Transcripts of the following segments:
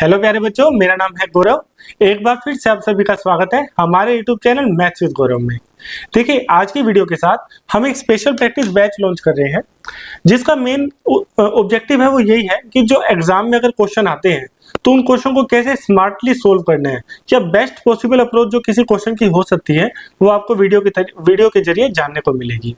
Hello प्यारे बच्चों, मेरा नाम है गौरव। एक बार फिर से आप सभी का स्वागत है हमारे यूट्यूब चैनल मैथ्स विद गौरव में। देखिए, आज की वीडियो के साथ हम एक स्पेशल प्रैक्टिस बैच लॉन्च कर रहे हैं, जिसका मेन ऑब्जेक्टिव है वो यही है कि जो एग्जाम में अगर क्वेश्चन आते हैं तो उन क्वेश्चन को कैसे स्मार्टली सोल्व करना है, या बेस्ट पॉसिबल अप्रोच जो किसी क्वेश्चन की हो सकती है वो आपको वीडियो के जरिए जानने को मिलेगी।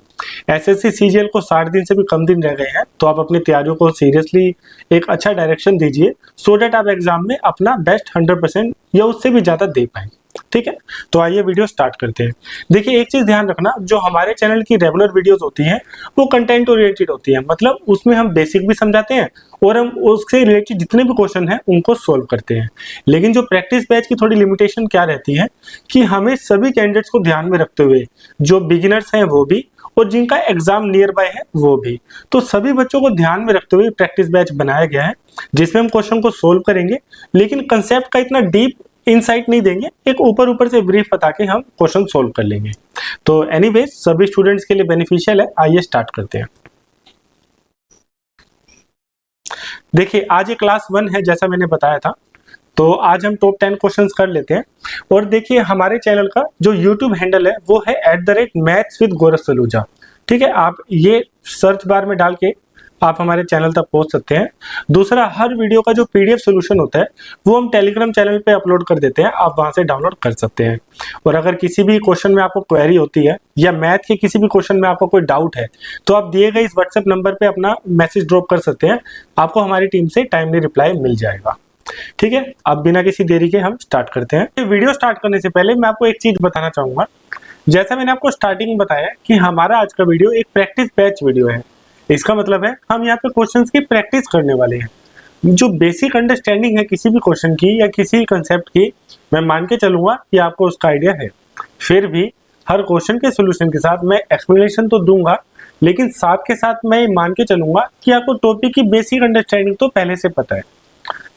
एसएससी सीजीएल को 60 दिन से भी कम दिन रह गए हैं, तो आप अपनी तैयारियों को सीरियसली एक अच्छा डायरेक्शन दीजिए, सो दैट आप एग्जाम में अपना बेस्ट 100% या उससे भी ज्यादा दे पाए। ठीक है, तो आइए वीडियो स्टार्ट करते हैं। देखिए, एक चीज ध्यान रखना, जो हमारे चैनल की रेगुलर वीडियोस होती हैं वो कंटेंट ओरिएंटेड होती है, मतलब उसमें हम बेसिक भी समझाते हैं और हम उससे रिलेटेड जितने भी क्वेश्चन हैं उनको सोल्व करते हैं। लेकिन जो प्रैक्टिस बैच की थोड़ी लिमिटेशन क्या रहती है कि हमें सभी कैंडिडेट्स को ध्यान में रखते हुए, जो बिगिनर्स हैं वो भी और जिनका एग्जाम नियर बाय है वो भी, तो सभी बच्चों को ध्यान में रखते हुए प्रैक्टिस बैच बनाया गया है, जिसमें हम क्वेश्चन को सोल्व करेंगे लेकिन कंसेप्ट का इतना डीप इनसाइट नहीं देंगे, एक ऊपर से ब्रीफ बता के हम क्वेश्चन सोल्व कर लेंगे। तो एनीवेज सभी स्टूडेंट्स के लिए बेनिफिशियल है। आइए स्टार्ट करते हैं। देखिए, आज ये क्लास 1 है जैसा मैंने बताया था, तो आज हम टॉप 10 क्वेश्चंस कर लेते हैं। और देखिए, हमारे चैनल का जो यूट्यूब हैंडल है वो है @mathswithgauravsaluja। ठीक है, आप ये सर्च बार में डाल के आप हमारे चैनल तक पहुंच सकते हैं। दूसरा, हर वीडियो का जो पीडीएफ सॉल्यूशन होता है वो हम टेलीग्राम चैनल पे अपलोड कर देते हैं, आप वहां से डाउनलोड कर सकते हैं। और अगर किसी भी क्वेश्चन में आपको क्वेरी होती है या मैथ के किसी भी क्वेश्चन में आपको कोई डाउट है, तो आप दिए गए इस व्हाट्सएप नंबर पे अपना मैसेज ड्रॉप कर सकते हैं, आपको हमारी टीम से टाइमली रिप्लाई मिल जाएगा। ठीक है, अब बिना किसी देरी के हम स्टार्ट करते हैं। वीडियो स्टार्ट करने से पहले मैं आपको एक चीज बताना चाहूंगा। जैसा मैंने आपको स्टार्टिंग में बताया कि हमारा आज का वीडियो एक प्रैक्टिस बैच वीडियो है। इसका मतलब है हम यहाँ पे क्वेश्चंस की प्रैक्टिस करने वाले हैं। जो बेसिक अंडरस्टैंडिंग है किसी भी क्वेश्चन की या किसी कंसेप्ट की, मैं मान के चलूंगा कि आपको उसका आइडिया है। फिर भी हर क्वेश्चन के सोल्यूशन के साथ मैं एक्सप्लेनेशन तो दूंगा, लेकिन साथ के साथ मैं मान के चलूंगा कि आपको टॉपिक की बेसिक अंडरस्टैंडिंग तो पहले से पता है।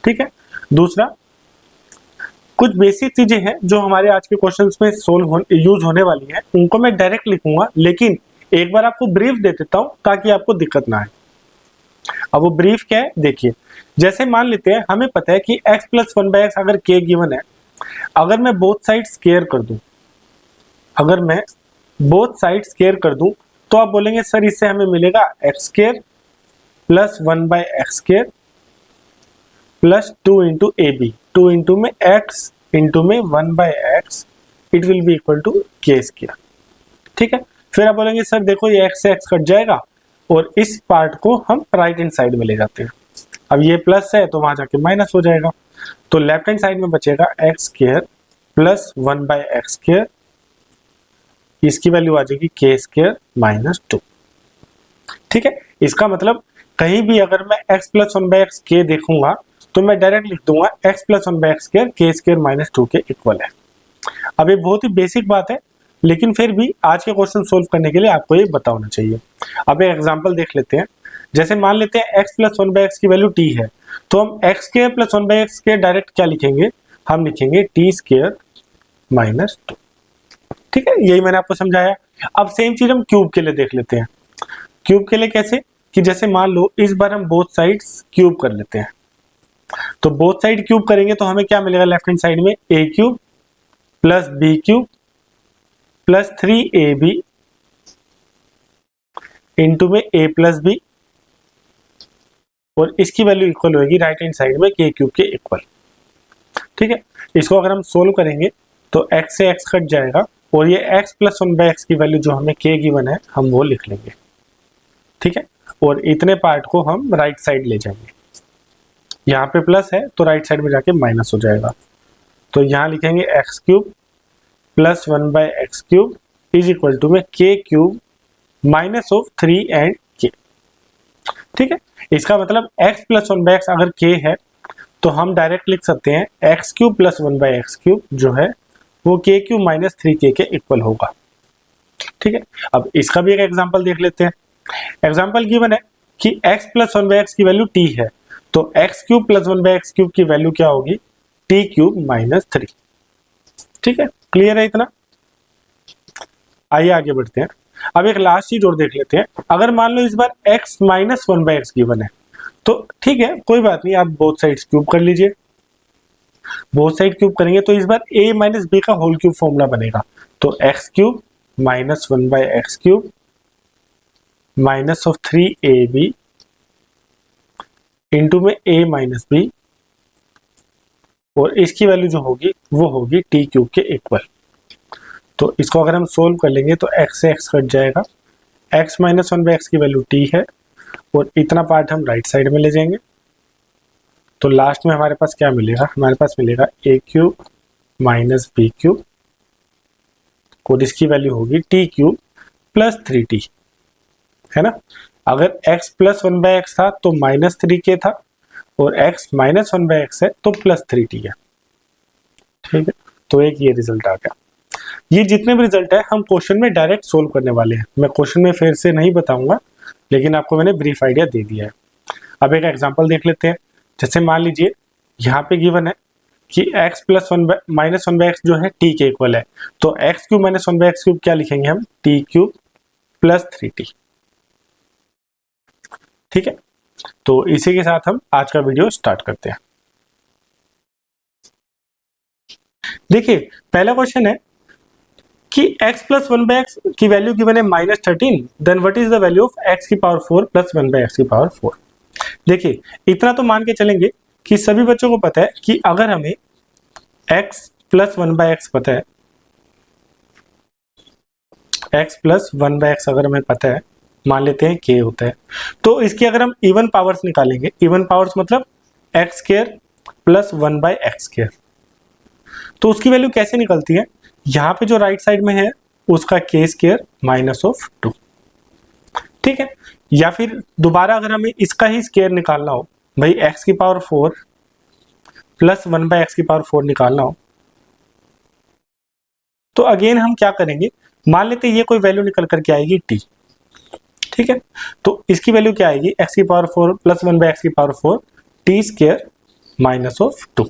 ठीक है, दूसरा, कुछ बेसिक चीजें हैं जो हमारे आज के क्वेश्चंस में यूज होने वाली हैं, उनको मैं डायरेक्ट लिखूंगा, लेकिन एक बार आपको ब्रीफ दे देता हूं ताकि आपको दिक्कत ना आए। अब वो ब्रीफ क्या है, देखिए, जैसे मान लेते हैं हमें पता है कि x + 1/x अगर k गिवन है, अगर मैं बोथ साइड स्क्वायर कर दूं, अगर मैं बोथ साइड स्क्वायर कर दूं तो आप बोलेंगे सर इससे हमें मिलेगा x² + 1/x² + 2 × ab, 2 × में x × में 1/x, it will be equal to k²। ठीक है, फिर आप बोलेंगे सर देखो ये x से x कट जाएगा और इस पार्ट को हम राइट हैंड साइड में ले जाते हैं। अब ये प्लस है तो वहां जाके माइनस हो जाएगा, तो लेफ्ट हैंड साइड में बचेगा x² + 1/x², इसकी वैल्यू आ जाएगी k² - 2। ठीक है, इसका मतलब कहीं भी अगर मैं x + 1/x देखूंगा तो मैं डायरेक्ट लिख दूंगा x + 1/x² k² - 2 के इक्वल है। अब ये बहुत ही बेसिक बात है, लेकिन फिर भी आज के क्वेश्चन सोल्व करने के लिए आपको ये पता होना चाहिए। अब एक एग्जांपल देख लेते हैं। जैसे मान लेते हैं x + 1/x की वैल्यू t है, तो हम x² + 1/x² डायरेक्ट क्या लिखेंगे, हम लिखेंगे t² - 2। ठीक है, यही मैंने आपको समझाया। अब सेम चीज हम क्यूब के लिए देख लेते हैं। क्यूब के लिए कैसे, कि जैसे मान लो इस बार हम बोथ साइड्स क्यूब कर लेते हैं, तो बोथ साइड क्यूब करेंगे तो हमें क्या मिलेगा, लेफ्ट हैंड साइड में a³ + b³ + 3ab इंटू में a + b, और इसकी वैल्यू इक्वल होगी राइट हैंड साइड में k³ के इक्वल। ठीक है, इसको अगर हम सोल्व करेंगे तो x से x कट जाएगा और ये x + 1/x की वैल्यू जो हमें k गिवन है हम वो लिख लेंगे। ठीक है, और इतने पार्ट को हम राइट साइड ले जाएंगे। यहाँ पे प्लस है तो राइट साइड में जाके माइनस हो जाएगा, तो यहाँ लिखेंगे x³ + 1/x³ is equal to में k³ - 3 and k। ठीक है, इसका मतलब x + 1/x अगर k है तो हम डायरेक्ट लिख सकते हैं x³ + 1/x³ जो है वो k³ - 3k के इक्वल होगा। ठीक है, अब इसका भी एक एग्जांपल देख लेते हैं। एग्जांपल गिवन है कि x + 1/x की वैल्यू t है, तो x³ + 1/x³ की वैल्यू क्या होगी, t³ - 3। ठीक है, क्लियर है इतना। आइए आगे बढ़ते हैं। अब एक लास्ट चीज और देख लेते हैं। अगर मान लो इस बार x - 1/x गिवन है, तो ठीक है कोई बात नहीं, आप बोथ साइड्स क्यूब कर लीजिए। बोथ साइड क्यूब करेंगे तो इस बार a माइनस बी का होल क्यूब फॉर्मूला बनेगा। तो x cube minus 1/x cube minus of 3ab into में a माइनस बी, और इसकी वैल्यू जो होगी वो होगी टी क्यूब के इक्वल। तो इसको अगर हम सोल्व कर लेंगे तो x से x कट जाएगा, x माइनस 1/x की वैल्यू t है, और इतना पार्ट हम राइट साइड में ले जाएंगे। तो लास्ट में हमारे पास क्या मिलेगा, हमारे पास मिलेगा a cube minus B cube, और इसकी वैल्यू होगी टी क्यूब प्लस 3t, है ना। अगर x प्लस 1/x था तो माइनस 3k था, और x माइनस 1/x है तो प्लस 3t है। ठीक है, तो एक ये रिजल्ट आ गया। ये जितने भी रिजल्ट है हम क्वेश्चन में डायरेक्ट सोल्व करने वाले हैं। मैं क्वेश्चन में फिर से नहीं बताऊंगा, लेकिन आपको मैंने ब्रीफ आइडिया दे दिया है। अब एक एग्जांपल देख लेते हैं। जैसे मान लीजिए यहाँ पे गिवन है कि x प्लस माइनस 1/x जो है t के इक्वल है, तो x cube minus 1/x cube क्या लिखेंगे हम, t क्यूब प्लस 3t। ठीक है, तो इसी के साथ हम आज का वीडियो स्टार्ट करते हैं। देखिए पहला क्वेश्चन है कि x प्लस 1/x की वैल्यू गिवन है -13, then what is the value of x की पावर 4 प्लस 1/x की पावर 4। देखिए इतना तो मान के चलेंगे कि सभी बच्चों को पता है कि अगर हमें x प्लस 1/x पता है, x प्लस 1/x अगर हमें पता है, मान लेते हैं k होता है, तो इसकी अगर हम इवन पावर्स निकालेंगे, इवन पावर्स मतलब x square plus 1/x square, तो उसकी वैल्यू कैसे निकलती है, यहाँ पे जो राइट साइड में है उसका k स्क्वायर माइनस ऑफ 2। ठीक है, या फिर दोबारा अगर हमें इसका ही स्क्वायर निकालना हो, भाई x की पावर 4 प्लस 1/x की पावर 4 निकालना हो, तो अगेन हम क्या करेंगे, मान लेते हैं ये कोई वैल्यू निकल करके आएगी t। ठीक है, तो इसकी वैल्यू क्या आएगी, x की पावर 4 प्लस 1/x की power 4 t square minus of 2।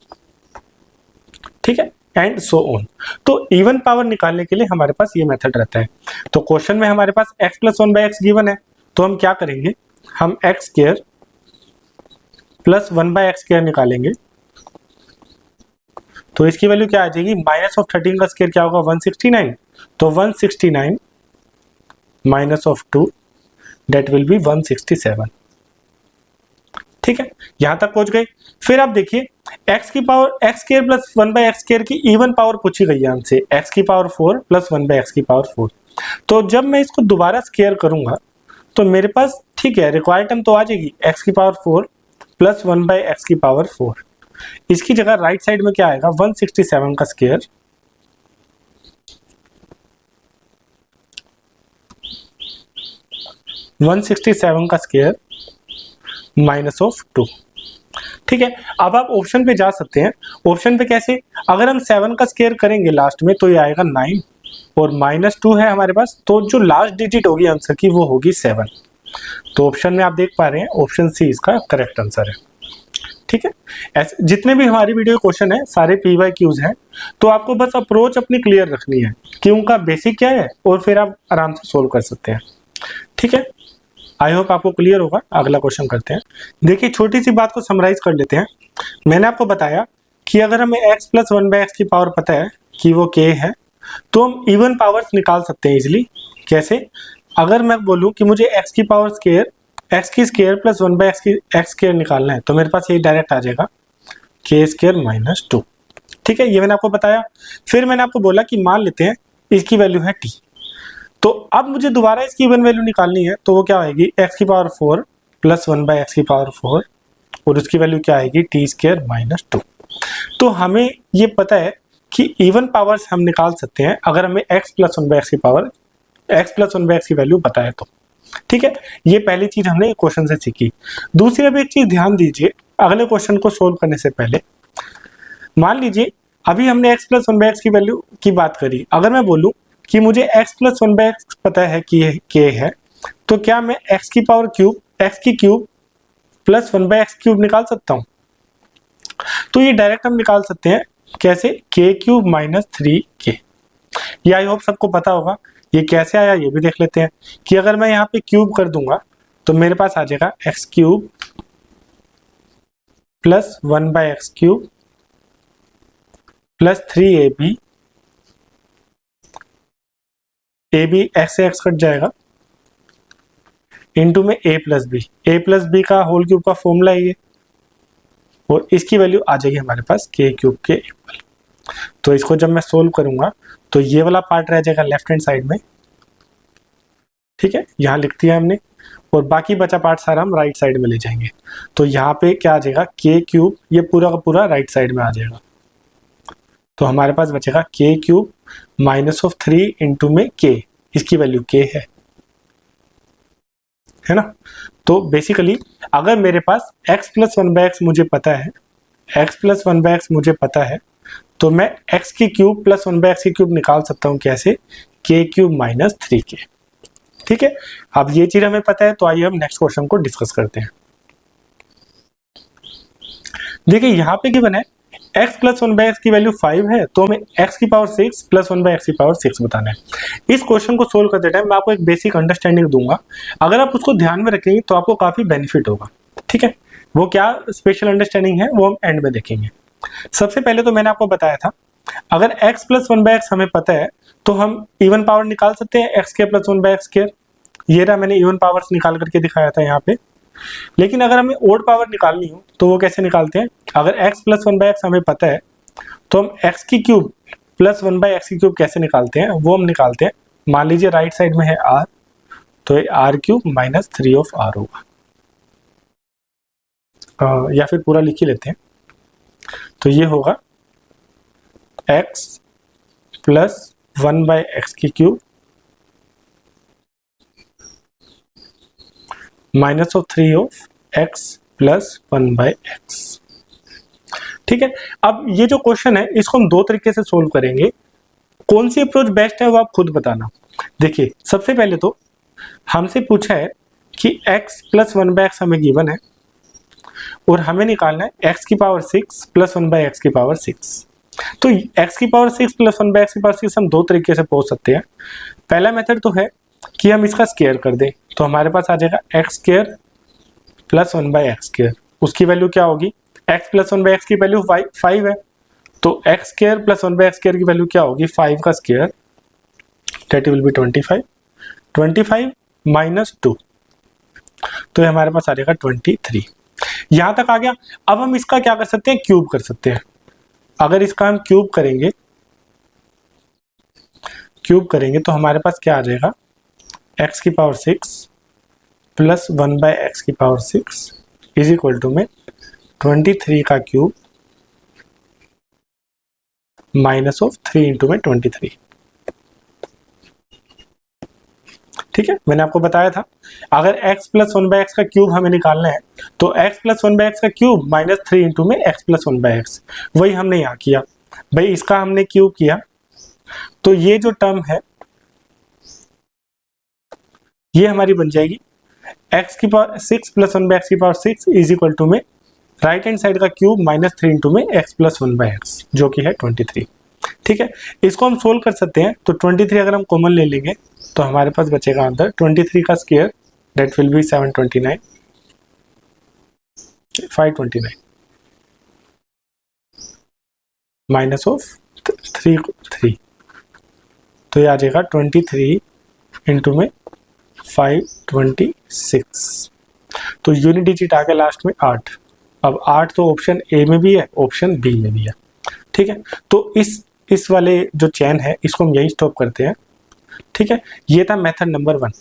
ठीक है, एंड सो ऑन। तो इवन पावर निकालने के लिए हमारे पास ये मेथड रहता है। तो क्वेश्चन में हमारे पास x प्लस 1/x गिवन है, तो हम क्या करेंगे, हम x square plus 1/x square निकालेंगे। तो इसकी वैल्यू क्या आ जाएगी, माइनस ऑफ 13 का स्क्वायर क्या होगा 169, तो 169 minus of 2 that will be 167। ठीक है, यहां तक पहुंच गए। फिर आप देखिए x की power x square plus 1/x square की इवन पावर पूछी गई है हमसे, x की पावर 4 प्लस 1/x की पावर 4। तो जब मैं इसको दोबारा स्क्वायर करूंगा तो मेरे पास ठीक है रिक्वायर्ड टर्म तो आ जाएगी, x की पावर 4 प्लस 1/x की पावर 4। इसकी जगह राइट साइड में क्या आएगा, 167 का स्क्वायर माइनस ऑफ 2। ठीक है, अब आप ऑप्शन पे जा सकते हैं। ऑप्शन पे कैसे, अगर हम 7 का स्क्वायर करेंगे लास्ट में तो ये आएगा 9, और -2 है हमारे पास, तो जो लास्ट डिजिट होगी आंसर की वो होगी 7। तो ऑप्शन में आप देख पा रहे हैं ऑप्शन सी इसका करेक्ट आंसर है। ठीक है, ऐसे जितने भी हमारी वीडियो क्वेश्चन है सारे PYQs हैं, तो आपको बस अप्रोच अपनी क्लियर रखनी है कि उनका बेसिक क्या है, और फिर आप आराम से सोल्व कर सकते हैं। ठीक है, आई होप आपको क्लियर होगा। अगला क्वेश्चन करते हैं। देखिए छोटी सी बात को समराइज कर लेते हैं। मैंने आपको बताया कि अगर हमें x प्लस 1/x की पावर पता है कि वो k है, तो हम इवन पावर्स निकाल सकते हैं इजिली। कैसे, अगर मैं बोलूं कि मुझे x की पावर स्क्वायर x की स्क्वायर प्लस 1/x की x स्क्वायर निकालना है, तो मेरे पास ये डायरेक्ट आ जाएगा k स्क्वायर माइनस 2। ठीक है, ये मैंने आपको बताया। फिर मैंने आपको बोला कि मान लेते हैं इसकी वैल्यू है t, तो अब मुझे दोबारा इसकी इवन वैल्यू निकालनी है, तो वो क्या आएगी, x की पावर 4 प्लस 1/x की पावर 4, और उसकी वैल्यू क्या आएगी, t स्क्वायर माइनस 2। तो हमें ये पता है कि इवन पावर्स हम निकाल सकते हैं अगर हमें x प्लस 1/x की पावर x प्लस 1/x की वैल्यू पता है तो। ठीक है, ये पहली चीज हमने क्वेश्चन से सीखी। दूसरी अब एक चीज ध्यान दीजिए, अगले क्वेश्चन को सोल्व करने से पहले मान लीजिए अभी हमने x प्लस 1/x की वैल्यू की बात करी। अगर मैं बोलूं कि मुझे x प्लस 1/x पता है कि k है, तो क्या मैं x की पावर क्यूब x की क्यूब प्लस 1/x क्यूब निकाल सकता हूं? तो ये डायरेक्ट हम निकाल सकते हैं। कैसे, k क्यूब माइनस 3k। ये आई होप सबको पता होगा। ये कैसे आया ये भी देख लेते हैं कि अगर मैं यहाँ पे क्यूब कर दूंगा तो मेरे पास आ जाएगा x cube plus 1/x cube plus 3ab, A B X से एक्स कट जाएगा, इंटू में a प्लस बी का होल क्यूब का फॉर्मूला है ये, और इसकी वैल्यू आ जाएगी हमारे पास k क्यूब के इक्वल। तो इसको जब मैं सोल्व करूंगा तो ये वाला पार्ट रह जाएगा लेफ्ट हैंड साइड में, ठीक है, यहाँ लिख दिया हमने, और बाकी बचा पार्ट सारा हम राइट साइड में ले जाएंगे। तो यहाँ पे क्या आ जाएगा, k क्यूब, ये पूरा का पूरा राइट साइड में आ जाएगा। तो हमारे पास बचेगा k cube minus of 3 into में k, इसकी वैल्यू k है ना। तो बेसिकली अगर मेरे पास x प्लस 1/x मुझे पता है, x प्लस 1/x मुझे पता है, तो मैं x की क्यूब प्लस 1/x की क्यूब निकाल सकता हूँ कैसे, k क्यूब माइनस 3k। ठीक है, अब ये चीज हमें पता है, तो आइए हम नेक्स्ट क्वेश्चन को डिस्कस करते हैं। देखिए यहाँ पे गिवन है x प्लस 1/x की वैल्यू 5 है, तो हमें x की पावर 6 प्लस 1/x की पावर 6 बताना है। इस क्वेश्चन को सोल्व करते टाइम मैं आपको एक बेसिक अंडरस्टैंडिंग दूंगा, अगर आप उसको ध्यान में रखेंगे तो आपको काफी बेनिफिट होगा। ठीक है, वो क्या स्पेशल अंडरस्टैंडिंग है वो हम एंड में देखेंगे। सबसे पहले तो मैंने आपको बताया था, अगर x प्लस 1/x हमें पता है तो हम इवन पावर निकाल सकते हैं, x के प्लस 1/x स्क्वायर। ये रहा, मैंने इवन पावर्स निकाल करके दिखाया था यहाँ पे। लेकिन अगर हमें ओड पावर निकालनी हो तो वो कैसे निकालते हैं, अगर x प्लस 1/x हमें पता है तो हम x की क्यूब प्लस 1/x की क्यूब कैसे निकालते हैं, वो हम निकालते हैं। मान लीजिए राइट साइड में है r, तो ये r cube minus 3 of r होगा, या फिर पूरा लिख ही लेते हैं। तो ये होगा x प्लस 1/x की cube minus of 3 of x plus 1/x। ठीक है, अब ये जो क्वेश्चन है इसको हम दो तरीके से सोल्व करेंगे, कौन सी अप्रोच बेस्ट है वो आप खुद बताना। देखिए सबसे पहले तो हमसे पूछा है कि x प्लस 1/x हमें गिवन है और हमें निकालना है x की पावर 6 प्लस 1/x की पावर 6। तो x की पावर 6 प्लस 1/x की पावर 6 हम दो तरीके से पहुंच सकते हैं। पहला मेथड तो है कि हम इसका स्क्वायर कर दें, तो हमारे पास आ जाएगा x square plus 1/x square. उसकी वैल्यू क्या होगी, x प्लस 1/x की वैल्यू 5 है, तो x square plus 1/x square की वैल्यू क्या होगी, 5 का square, that will be 25 minus 2, तो ये हमारे पास आ जाएगा 23। यहां तक आ गया। अब हम इसका क्या कर सकते हैं, क्यूब कर सकते हैं। अगर इसका हम क्यूब करेंगे तो हमारे पास क्या आ जाएगा, x की पावर 6 प्लस 1/x की पावर 6 इज इक्वल टू में 23 का क्यूब माइनस ऑफ 3 इंटू में 23। ठीक है, मैंने आपको बताया था अगर x प्लस 1/x का क्यूब हमें निकालना है तो x प्लस 1/x का क्यूब माइनस 3 इंटू में x प्लस 1/x, वही हमने यहाँ किया भाई, इसका हमने क्यूब किया। तो ये जो टर्म है ये हमारी बन जाएगी x की पावर 6 प्लस 1/x की पावर 6 इज इक्वल टू में राइट हैंड साइड का क्यूब माइनस 3 इंटू में x प्लस 1/x जो कि है 23। ठीक है, इसको हम सोल्व कर सकते हैं। तो 23 अगर हम कॉमन ले लेंगे तो हमारे पास बचेगा आंसर 23 का square, that will be 729 529 minus of 3, तो ये आ जाएगा 23 इंटू में 526। तो यूनिट डिजिट आ गया लास्ट में 8। अब 8 तो ऑप्शन ए में भी है, ऑप्शन बी में भी है। ठीक है, तो इस वाले जो चेन है इसको हम यही स्टॉप करते हैं। ठीक है, ये था मेथड नंबर 1।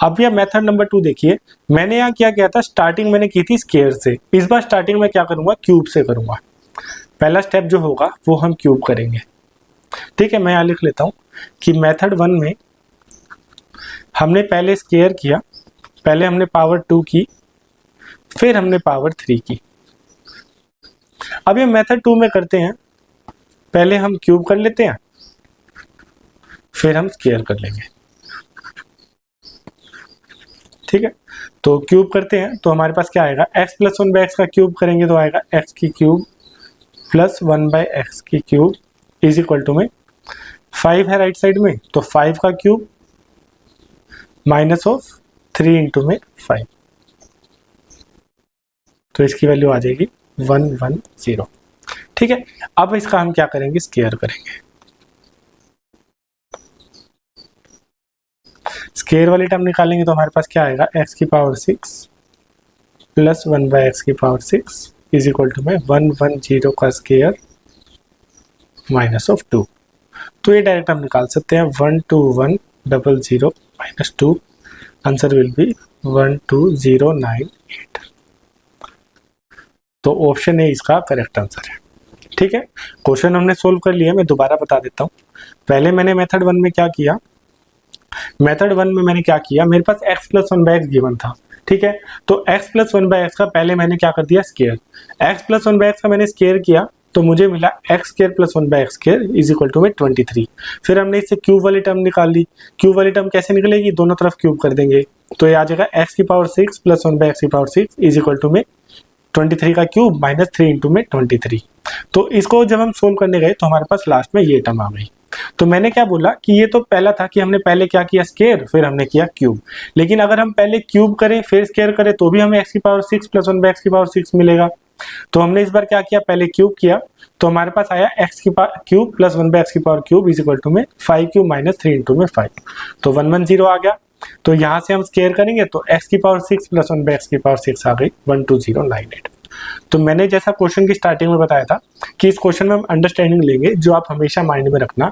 अब यह मेथड नंबर 2 देखिए, मैंने यहाँ क्या किया था, स्टार्टिंग मैंने की थी स्क्वायर से, इस बार स्टार्टिंग में क्या करूंगा, क्यूब से करूंगा। पहला स्टेप जो होगा वो हम क्यूब करेंगे। ठीक है, मैं यहाँ लिख लेता हूँ कि मेथड 1 में हमने पहले स्क्वायर किया, पहले हमने पावर 2 की, फिर हमने पावर 3 की। अब ये मेथड 2 में करते हैं, पहले हम क्यूब कर लेते हैं, फिर हम स्क्वायर कर लेंगे। ठीक है, तो क्यूब करते हैं तो हमारे पास क्या आएगा, x प्लस 1/x का क्यूब करेंगे तो आएगा x की क्यूब प्लस 1/x की क्यूब इज इक्वल टू में 5 है राइट साइड में, तो 5 का क्यूब माइनस ऑफ 3 इंटू में 5, तो इसकी वैल्यू आ जाएगी 110। ठीक है, अब इसका हम क्या करेंगे, स्क्वायर करेंगे। स्क्वायर वाली टर्म निकालेंगे तो हमारे पास क्या आएगा, x की पावर 6 प्लस 1/x की पावर 6 इज इक्वल टू में 110 का स्क्वायर माइनस ऑफ 2। तो ये डायरेक्ट हम निकाल सकते हैं 12100 माइनस 2, आंसर विल बी 12098। तो ऑप्शन ए इसका करेक्ट आंसर है। ठीक है, क्वेश्चन हमने सोल्व कर लिया, मैं दोबारा बता देता हूँ। पहले मैंने मेथड 1 में क्या किया, मेथड 1 में मैंने क्या किया, मेरे पास x प्लस 1/x गिवन था। ठीक है, तो x प्लस 1/x का पहले मैंने क्या कर दिया, स्क्वायर। x प्लस 1/x का मैंने स्क्वायर किया तो मुझे मिला x square plus 1/x square is equal to में 23। फिर हमने इससे क्यूब वाली टर्म निकाल ली। क्यूब वाली टर्म कैसे निकलेगी, दोनों तरफ क्यूब कर देंगे तो ये आ जाएगा x की पावर 6 प्लस 1/x की पावर 6 इज इक्वल टू में 23 का क्यूब माइनस 3 इंटू में 23। तो इसको जब हम सोल्व करने गए तो हमारे पास लास्ट में ये टर्म आ गई। तो मैंने क्या बोला कि ये तो पहला था कि हमने पहले क्या किया, स्क्वायर, फिर हमने किया क्यूब। लेकिन अगर हम पहले क्यूब करें फिर स्क्वायर करें तो भी हमें x की पावर 6 प्लस 1/x की पावर 6 मिलेगा। तो हमने इस बार क्या किया, पहले क्यूब किया तो हमारे पास आया x की पावर क्यूब प्लस 1/x की power cube is equal to में 5 क्यूब माइनस 3 इंटू में 5। तो 110 आ गया। तो यहाँ से हम स्क्वायर करेंगे तो x की पावर 6 प्लस 1/x की पावर 6 आ गई 12098। तो मैंने जैसा क्वेश्चन की स्टार्टिंग में बताया था कि इस क्वेश्चन में हम अंडरस्टैंडिंग लेंगे, जो आप हमेशा माइंड में रखना।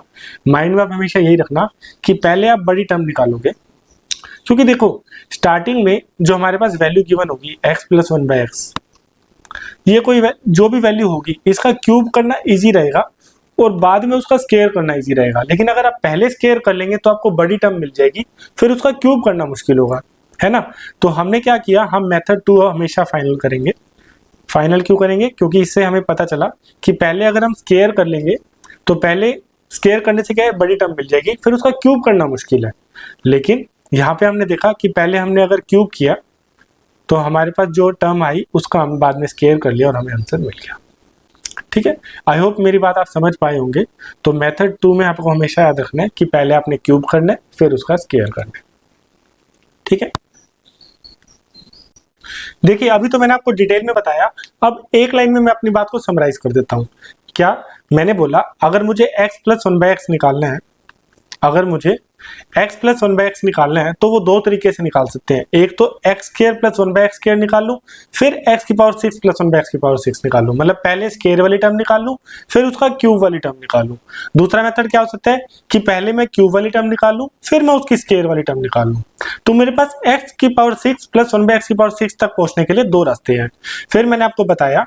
माइंड में आप हमेशा यही रखना कि पहले आप बड़ी टर्म निकालोगे, क्योंकि देखो स्टार्टिंग में जो हमारे पास वैल्यू गिवन होगी x प्लस 1/x, ये कोई जो भी वैल्यू होगी इसका क्यूब करना इजी रहेगा और बाद में उसका स्क्वायर करना इजी रहेगा। लेकिन अगर आप पहले स्क्वायर कर लेंगे तो आपको बड़ी टर्म मिल जाएगी, फिर उसका क्यूब करना मुश्किल होगा, है ना। तो हमने क्या किया, हम मेथड 2 हमेशा फाइनल करेंगे। फाइनल क्यों करेंगे, क्योंकि इससे हमें पता चला कि पहले अगर हम स्क्वायर कर लेंगे तो पहले स्क्वायर करने से क्या है, बड़ी टर्म मिल जाएगी, फिर उसका क्यूब करना मुश्किल है। लेकिन यहाँ पे हमने देखा कि पहले हमने अगर क्यूब किया तो हमारे पास जो टर्म आई उसका हम बाद में स्क्वायर कर लिया और हमें आंसर मिल गया। ठीक है, आई होप मेरी बात आप समझ पाए होंगे। तो मेथड 2 में आपको हमेशा याद रखना है कि पहले आपने क्यूब करना है फिर उसका स्क्वायर करना है। ठीक है, देखिए अभी तो मैंने आपको डिटेल में बताया, अब एक लाइन में मैं अपनी बात को समराइज कर देता हूँ। क्या मैंने बोला, अगर मुझे x प्लस 1/x निकालना है, अगर मुझे x प्लस 1/x निकालना है तो वो दो तरीके से निकाल सकते हैं। एक तो x square plus 1/x square निकाल लूँ, फिर x की पावर 6 प्लस 1/x की पावर 6 निकाल लूँ, मतलब पहले स्क्वायर वाली टर्म निकाल लूँ फिर उसका क्यूब वाली टर्म निकाल लूँ। दूसरा मेथड क्या हो सकता है कि पहले मैं क्यूब वाली टर्म निकाल लूँ फिर मैं उसकी स्क्वायर वाली टर्म निकाल लूँ। तो मेरे पास x की पावर 6 प्लस 1/x की पावर 6 तक पहुंचने के लिए दो रास्ते हैं। फिर मैंने आपको बताया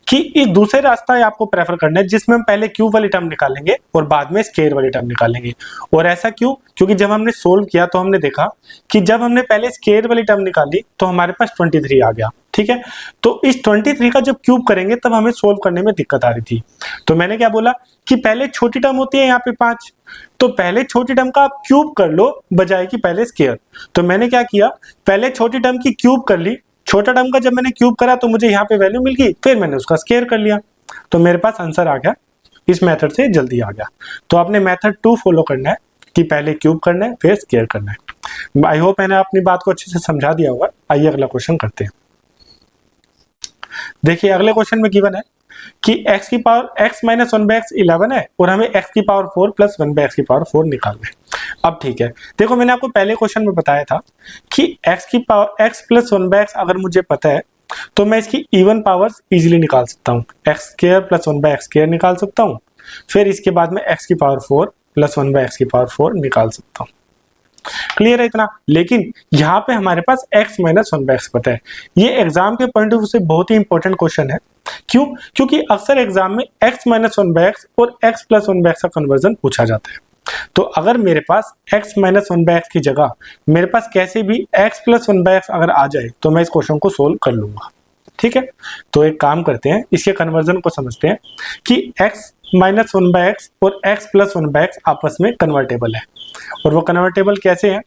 कि इस दूसरे रास्ता आपको प्रेफर करना है जिसमें हम पहले क्यूब वाली टर्म निकालेंगे और बाद में स्क्वायर वाली टर्म निकालेंगे। और ऐसा क्यों, क्योंकि जब हमने सोल्व किया तो हमने देखा कि जब हमने पहले स्क्वायर वाली टर्म निकाली तो हमारे पास 23 आ गया। ठीक है, तो इस 23 का जब क्यूब करेंगे तब हमें सोल्व करने में दिक्कत आ रही थी। तो मैंने क्या बोला कि पहले छोटी टर्म होती है यहाँ पे 5, तो पहले छोटी टर्म का आप क्यूब कर लो बजाय कि पहले स्क्वायर। तो मैंने क्या किया, पहले छोटी टर्म की क्यूब कर ली, छोटा टर्म का जब मैंने क्यूब करा तो मुझे यहाँ पे वैल्यू मिल गई, फिर मैंने उसका स्क्वायर कर लिया तो मेरे पास आंसर आ गया। इस मेथड से जल्दी आ गया। तो आपने मेथड 2 फॉलो करना है कि पहले क्यूब करना है फिर स्क्वायर करना है। आई होप मैंने अपनी बात को अच्छे से समझा दिया होगा। आइए अगला क्वेश्चन करते हैं। देखिए अगले क्वेश्चन में गिवन है कि x की पावर x माइनस 1/x 11 है और हमें x की पावर 4 प्लस 1/x की पावर 4 निकालना है। अब ठीक है, देखो मैंने आपको पहले क्वेश्चन में बताया था कि x की पावर x प्लस 1/x अगर मुझे पता है तो मैं इसकी इवन पावर्स इजीली निकाल सकता हूँ। x square plus 1/x square निकाल सकता हूँ, फिर इसके बाद में x की पावर 4 प्लस 1/x की पावर 4 निकाल सकता हूँ। क्लियर है इतना। लेकिन यहाँ पे हमारे पास x माइनस 1/x पता है। ये एग्जाम के पॉइंट ऑफ व्यू से बहुत ही इंपॉर्टेंट क्वेश्चन है। क्यों, क्योंकि अक्सर एग्जाम में x माइनस 1/x और x प्लस 1/x का कन्वर्जन पूछा जाता है। तो अगर मेरे पास x माइनस 1/x की जगह मेरे पास कैसे भी x प्लस 1/x अगर आ जाए तो मैं इस क्वेश्चन को सोल्व कर लूंगा। ठीक है, तो एक काम करते हैं, इसके कन्वर्जन को समझते हैं कि x माइनस 1/x और x प्लस 1/x आपस में कन्वर्टेबल है। और वो कन्वर्टेबल कैसे है,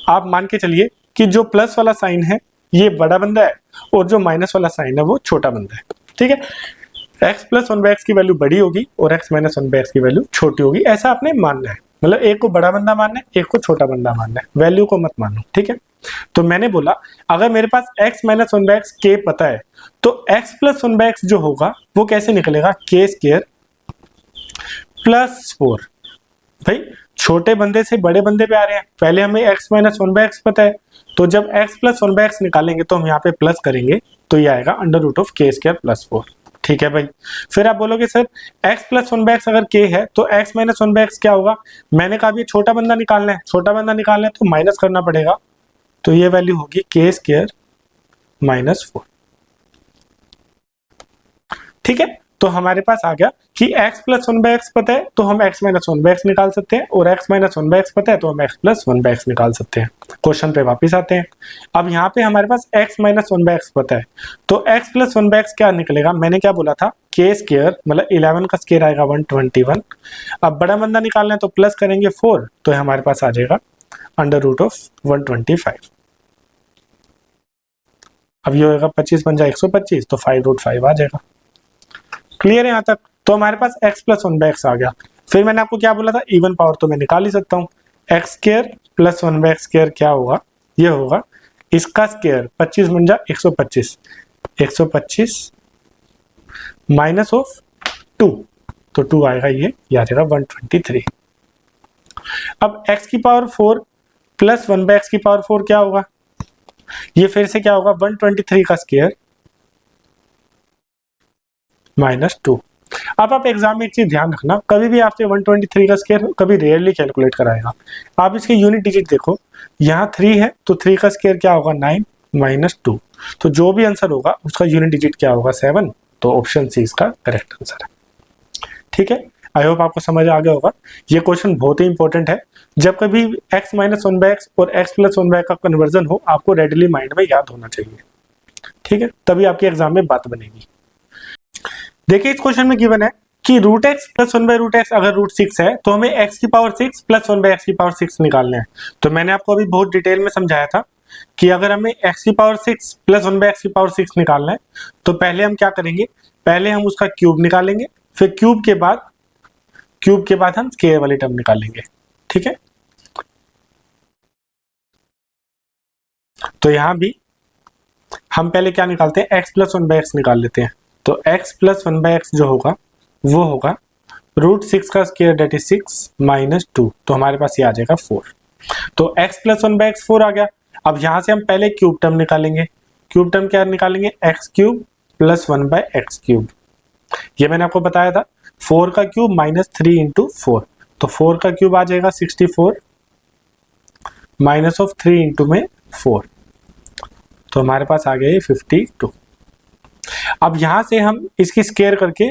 आप मान के चलिए कि जो प्लस वाला साइन है ये बड़ा बंदा है और जो माइनस वाला साइन है वो छोटा बंदा है। ठीक है, x प्लस 1/x की वैल्यू बड़ी होगी और x माइनस 1/x की वैल्यू छोटी होगी, ऐसा आपने मानना है। मतलब एक को बड़ा बंदा मानना है, एक को छोटा बंदा मानना है, वैल्यू को मत मानो, ठीक है। तो मैंने बोला अगर मेरे पास x minus one by x के पता है तो x plus one by x जो होगा वो कैसे निकलेगा, के स्क्वायर प्लस 4। भाई छोटे बंदे से बड़े बंदे पे आ रहे हैं, पहले हमें x minus one by x पता है, तो जब x plus one by x निकालेंगे तो हम यहाँ पे प्लस करेंगे तो ये आएगा अंडर रूट ऑफ के स्क्वायर प्लस 4, ठीक है भाई। फिर आप बोलोगे sir x plus one by x अगर k है तो x minus one by x क्या होगा, मैंने कहा अभी छोटा बंदा निकालना है, छोटा बंदा निकालना है तो माइनस करना पड़ेगा, तो ये वैल्यू होगी के स्क्वायर माइनस 4, ठीक है। तो हमारे पास आ गया कि x plus one by x पता है तो हम x minus one by x निकाल सकते हैं, और x minus one by x पता है तो हम x plus one by x निकाल सकते हैं। क्वेश्चन पे वापस आते हैं। अब यहाँ पे हमारे पास x minus one by x पता है तो x plus one by x क्या निकलेगा, मैंने क्या बोला था के स्क्वायर मतलब 11 का स्क्वायर आएगा 121। अब बड़ा बंदा निकालना है तो प्लस करेंगे 4, तो हमारे पास आ जाएगा अंडर रूट ऑफ 125। अब ये होगा 25 बन जाए 125 तो 5√5 आ जाएगा। क्लियर है यहाँ तक। तो हमारे पास x plus one by x आ गया। फिर मैंने आपको क्या बोला था, इवन पावर तो मैं निकाल ही सकता हूँ, x square plus one by x square क्या होगा, ये होगा इसका स्क्वायर 25 बन जा 125, 125 माइनस ऑफ 2, तो 2 आएगा, ये आ जाएगा 123। अब x की power 4 plus one by X की पावर 4 क्या होगा, ये फिर से क्या होगा 123 का स्क्वायर माइनस 2। अब आप एग्जाम में एक चीज ध्यान रखना, कभी भी आपसे 123 का स्क्वायर कभी रेयरली कैलकुलेट कराएगा। आप इसके यूनिट डिजिट देखो, यहाँ 3 है तो 3 का स्क्वायर क्या होगा 9 माइनस 2, तो जो भी आंसर होगा उसका यूनिट डिजिट क्या होगा 7, तो ऑप्शन सी इसका करेक्ट आंसर है, ठीक है। आई होप आपको समझ आ गया होगा। ये क्वेश्चन बहुत ही इंपॉर्टेंट है, जब कभी x minus one by x और x प्लस वन बाई का कन्वर्जन हो आपको रेडली माइंड में याद होना चाहिए, ठीक है, तभी आपके एग्जाम में बात बनेगी। देखिए इस क्वेश्चन में गिवन है कि root X plus one by root X अगर रूट 6 है तो हमें x की power 6 plus one by X की पावर 6 निकालना है। तो मैंने आपको अभी बहुत डिटेल में समझाया था कि अगर हमें x की power 6 plus one by X की पावर 6 निकालना है तो पहले हम क्या करेंगे, पहले हम उसका क्यूब निकालेंगे, फिर क्यूब के बाद हम स्क्वायर वाली टर्म निकालेंगे, ठीक है। तो यहां भी हम पहले क्या निकालते हैं, x plus one by x निकाल लेते हैं। तो x plus one by x जो होगा वो होगा रूट 6 का स्क्वायर डेट इज 6 माइनस 2, तो हमारे पास ये आ जाएगा 4। तो x plus one by x 4 आ गया। अब यहां से हम पहले क्यूब टर्म निकालेंगे, क्यूब टर्म क्या निकालेंगे, x cube plus one by x cube, ये मैंने आपको बताया था 4 का क्यूब माइनस 3 इंटू 4, तो 4 का क्यूब आ जाएगा 64 माइनस ऑफ 3 इंटू में 4, तो हमारे पास आ गया ये 52। अब यहां से हम इसकी स्क्वायर करके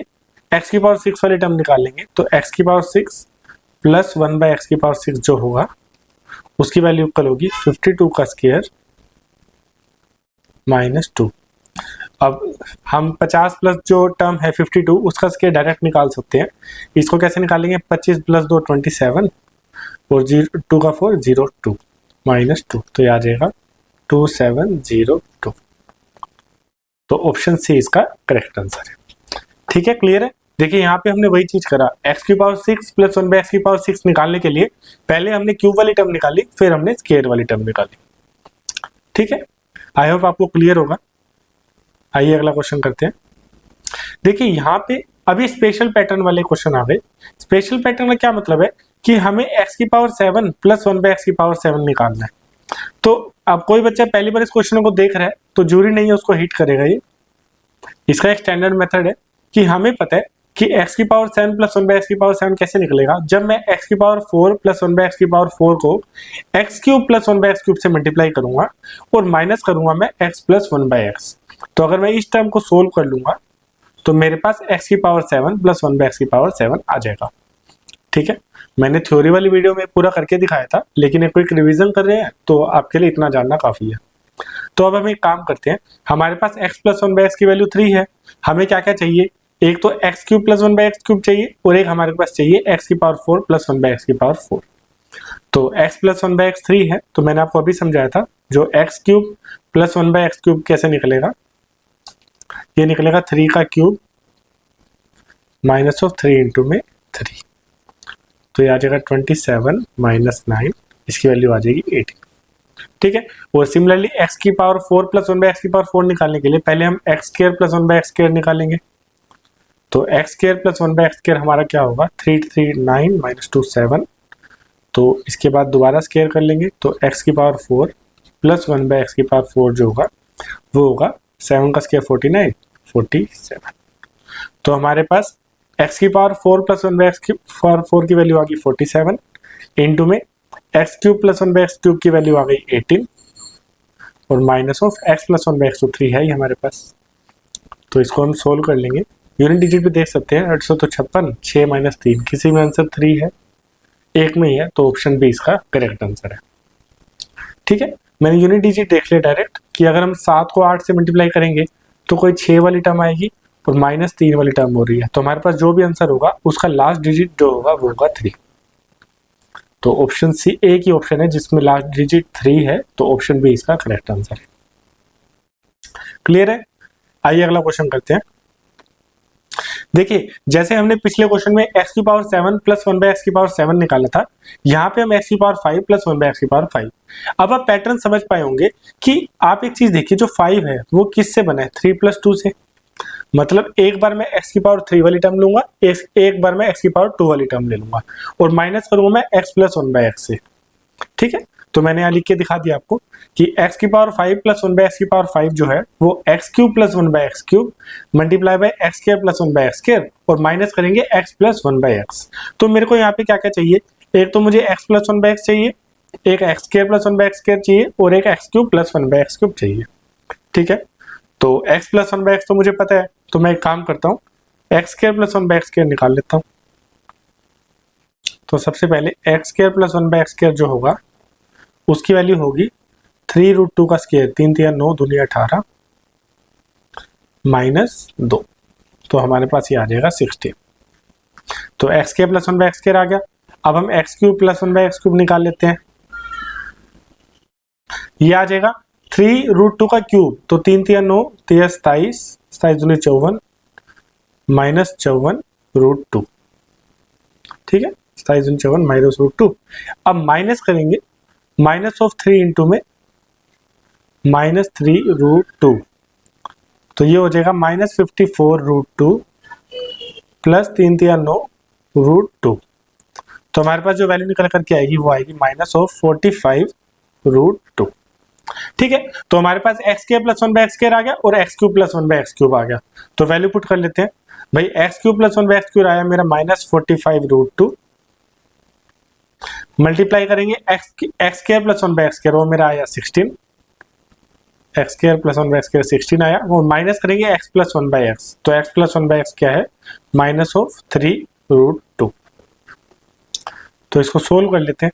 x की पावर 6 वाली टर्म निकालेंगे, तो x की power 6 plus one by X की पावर 6 जो होगा उसकी वैल्यू इक्वल होगी 52 का स्क्वायर माइनस 2। अब हम 50 प्लस जो टर्म है 52 उसका स्क्वायर डायरेक्ट निकाल सकते हैं। इसको कैसे निकालेंगे, 25 प्लस 2 27 और 2 का 4 02 माइनस 2, तो ये आ जाएगा 2702। तो ऑप्शन सी इसका करेक्ट आंसर है, ठीक है। क्लियर है। देखिए यहाँ पे हमने वही चीज करा, x की power 6 plus one by X की पावर 6 निकालने के लिए पहले हमने क्यूब वाली टर्म निकाली, फिर हमने स्क्वायर वाली टर्म निकाली, ठीक है। आई होप आपको क्लियर होगा। आइए अगला क्वेश्चन करते हैं। देखिए यहाँ पे अभी स्पेशल पैटर्न वाले क्वेश्चन आ गए। स्पेशल पैटर्न का क्या मतलब है कि हमें x की power 7 plus one by X की पावर 7 निकालना है। तो अब कोई बच्चा पहली बार इस क्वेश्चन को देख रहा है तो जरूरी नहीं है उसको हिट करेगा, ये इसका एक स्टैंडर्ड मेथड है कि हमें पता है कि x की power 7 plus one by X की पावर 7 कैसे निकलेगा, जब मैं x की power 4 plus one by X की पावर 4 को x cube plus one by x cube से मल्टीप्लाई करूंगा और माइनस करूंगा मैं x plus one by x. तो अगर मैं इस टर्म को सोल्व कर लूंगा तो मेरे पास x की power 7 plus one by X की पावर 7 आ जाएगा, ठीक है। मैंने थ्योरी वाली वीडियो में पूरा करके दिखाया था, लेकिन एक क्विक रिवीजन कर रहे हैं तो आपके लिए इतना जानना काफी है। तो अब हम एक काम करते हैं, हमारे पास x plus one by X की वैल्यू 3 है, हमें क्या क्या चाहिए, एक तो x cube plus one by x cube चाहिए और एक हमारे पास चाहिए x की power 4 plus one by X की पावर 4। तो x plus one by x 3 है, तो मैंने आपको अभी समझाया था जो x cube plus one by x cube कैसे निकलेगा, ये निकलेगा 3 का क्यूब माइनस ऑफ 3 इंटू में 3, तो ये आ जाएगा 27 माइनस 9, इसकी वैल्यू आ जाएगी 18। ठीक है। और सिमिलरली x की पावर 4 प्लस 1 बाई एक्स की पावर 4 निकालने के लिए पहले हम X square plus 1 by x square निकालेंगे। तो x square plus 1 by x square हमारा क्या होगा, 3 3 9 माइनस 2 7। तो इसके बाद दोबारा स्क्वायर कर लेंगे, तो x की पावर 4 प्लस 1 बाई एक्स की पावर 4 जो होगा वो होगा 7 का स्क्वायर 49 47। तो हमारे पास x की पावर 4 प्लस 1 बाई एक्स की पावर 4 की वैल्यू आ गई 47, इनटू में x cube plus 1 by x cube की वैल्यू आ गई 18, और minus of x plus 1 by x, तो 3 है ही हमारे पास। तो इसको हम सोल्व कर लेंगे, यूनिट डिजिट भी देख सकते हैं, 856 6 माइनस 3, किसी में आंसर 3 है, एक में ही है, तो ऑप्शन बी इसका करेक्ट आंसर है। ठीक है, मैंने यूनिट डिजिट देख लिया डायरेक्ट कि अगर हम 7 को 8 से मल्टीप्लाई करेंगे तो कोई 6 वाली टर्म आएगी और माइनस 3 वाली टर्म हो रही है, तो हमारे पास जो भी आंसर होगा उसका लास्ट डिजिट जो होगा वो होगा 3। तो ऑप्शन सी एक ही ऑप्शन है जिसमें लास्ट डिजिट 3 है, तो ऑप्शन बी इसका करेक्ट आंसर है। क्लियर है? आइए अगला क्वेश्चन करते हैं। देखिए, जैसे हमने पिछले क्वेश्चन में x की पावर 7 प्लस 1 बाई एक्स की पावर 7 निकाला था, यहाँ पे हम x की पावर 5 प्लस 1 बाई एक्स की पावर 5। अब आप पैटर्न समझ पाए होंगे कि आप एक चीज देखिए, जो 5 है वो किससे बना है, 3 प्लस 2 से। मतलब एक बार मैं x की पावर 3 वाली टर्म लूंगा, एक बार मैं x की पावर 2 वाली टर्म ले लूंगा, और माइनस करूंगा मैं x प्लस 1 बाई एक्स से। ठीक है, तो मैंने यहाँ लिख के दिखा दिया आपको कि x की पावर 5 प्लस 1 बाई एक्स की पावर 5 जो है वो x cube plus 1 by x cube multiply by x square plus 1 by x square, और माइनस करेंगे x प्लस 1 बाई एक्स। तो मेरे को यहाँ पे क्या क्या चाहिए, एक तो मुझे x प्लस 1 बाई एक्स चाहिए, एक x square plus 1 by x square चाहिए, और एक x cube plus 1 by x cube चाहिए। ठीक है, तो x प्लस 1 बाई एक्स तो मुझे पता है, तो मैं एक काम करता हूँ, x square plus 1 by x square निकाल लेता हूँ। तो सबसे पहले x square plus 1 by x square जो होगा उसकी वैल्यू होगी 3 रूट 2 का स्क्वायर, 3 3 9 दूनी 18 माइनस 2, तो हमारे पास ये आ जाएगा 16। तो x square plus 1 by x square आ गया। अब हम x cube plus 1 by x cube निकाल लेते हैं, ये आ जाएगा 3 रूट 2 का क्यूब, तो 3 3 9 3 27 27 दूनी 54 माइनस 54 रूट 2। ठीक है, 27 दूनी 54 माइनस रूट 2। अब माइनस करेंगे, माइनस ऑफ 3 इंटू में माइनस 3 रूट 2, तो ये हो जाएगा माइनस 54 रूट 2 प्लस 3 3 9 रूट 2। तो हमारे पास जो वैल्यू निकल करके आएगी वो आएगी माइनस ऑफ 45 रूट 2। ठीक है, तो हमारे पास x square plus 1 by x square आ गया और x cube plus 1 by x cube आ गया। तो वैल्यू पुट कर लेते हैं भाई, x cube plus 1 by x cube आया मेरा माइनस 45 रूट 2, मल्टीप्लाई करेंगे x square plus 1 by x square, वो मेरा आया 16, x square plus 1 by x square 16 आया, और माइनस करेंगे एक्स प्लस 1 बाई एक्स, तो एक्स प्लस 1 बाई एक्स क्या है, माइनस ऑफ 3 रूट 2। तो इसको सोल्व कर लेते हैं।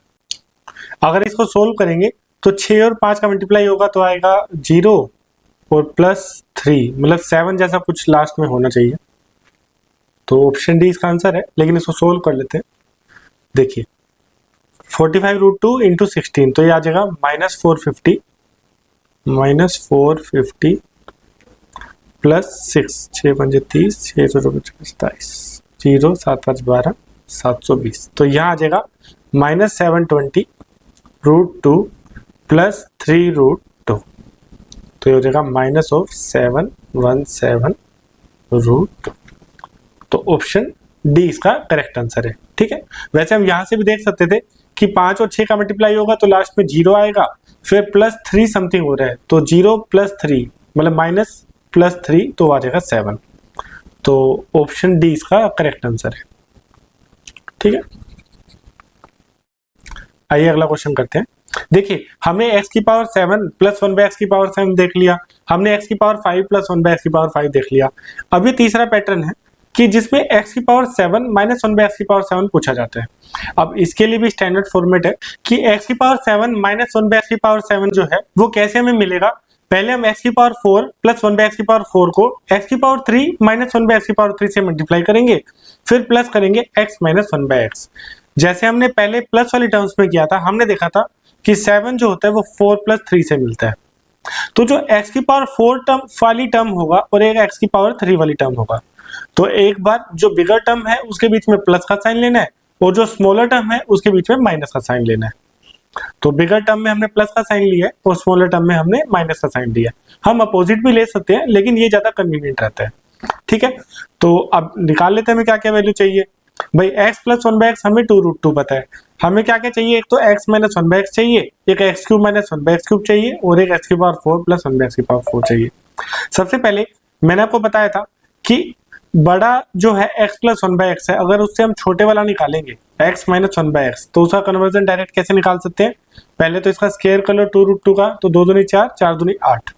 अगर इसको सोल्व करेंगे तो 6 और 5 का मल्टीप्लाई होगा तो आएगा 0 और प्लस 3, मतलब 7 जैसा कुछ लास्ट में होना चाहिए। तो ऑप्शन डी इसका आंसर है, लेकिन इसको सोल्व कर लेते हैं। देखिए 45 रूट 2 इंटू 16, तो ये आ जाएगा माइनस 450 प्लस 6, 6 पंजे 30, 6 चौदह 27, 0 7 5 12 720, तो यहाँ आ जाएगा माइनस 720 रूट 2 प्लस 3 रूट 2, तो ये हो जाएगा माइनस ऑफ 717 रूट 2। तो ऑप्शन डी इसका करेक्ट आंसर है। ठीक है, वैसे हम यहाँ से भी देख सकते थे कि 5 और 6 का मल्टीप्लाई होगा तो लास्ट में 0 आएगा, फिर प्लस 3 समथिंग हो रहा है, तो 0 प्लस 3 मतलब माइनस प्लस 3, तो आ जाएगा 7। तो ऑप्शन डी इसका करेक्ट आंसर है। ठीक है, आइए अगला क्वेश्चन करते हैं। देखिए, हमने x की पावर 7 प्लस 1 बाई एक्स की पावर 7 देख लिया, हमने x की पावर 5 प्लस 1 बाई एक्स की पावर 5 देख लिया। अब ये तीसरा पैटर्न है कि जिसमें x की पावर 7 माइनस 1 बाई एक्स की पावर 7 पूछा जाता है। अब इसके लिए भी स्टैंडर्ड फॉर्मेट है कि x की पावर 7 माइनस 1 बाई एक्स की पावर 7 जो है वो कैसे हमें मिलेगा। पहले हम x की पावर 4 प्लस 1 बाई एक्स की पावर 4 को x की पावर 3 माइनस 1 बाई एक्स की पावर 3 से मल्टीप्लाई करेंगे, फिर प्लस करेंगे x माइनस 1 बाई एक्स। जैसे हमने पहले प्लस वाली टर्म्स में किया था, हमने देखा था कि 7 जो होता है वो 4 प्लस 3 से मिलता है। तो जो x की पावर 4 टर्म वाली टर्म होगा और एक x की पावर 3 वाली टर्म होगा, तो एक बार जो बिगर टर्म है उसके बीच में प्लस का साइन लेना है और जो स्मॉलर टर्म है उसके बीच में माइनस का साइन लेना है। तो बिगर टर्म में हमने प्लस का साइन लिया है और स्मॉलर टर्म में हमने माइनस का साइन लिया है। हम अपोजिट भी ले सकते हैं लेकिन ये ज्यादा कन्वीनियंट रहता है। ठीक है, तो अब निकाल लेते हैं हमें क्या क्या वैल्यू चाहिए। भाई x plus one by x हमें 2√2 पता है। हमें क्या क्या चाहिए, एक तो x minus one by x चाहिए, एक x cube minus one by x cube चाहिए और एक एक्स की power 4 plus one by X की पावर 4 चाहिए। सबसे पहले मैंने आपको बताया था कि बड़ा जो है x plus one by x है, अगर उससे हम छोटे वाला निकालेंगे x minus one by x, तो उसका कन्वर्जन डायरेक्ट कैसे निकाल सकते हैं। पहले तो इसका स्क्वायर कर लो 2√2 का, तो 2 दूनी 4, 4 दूनी 8।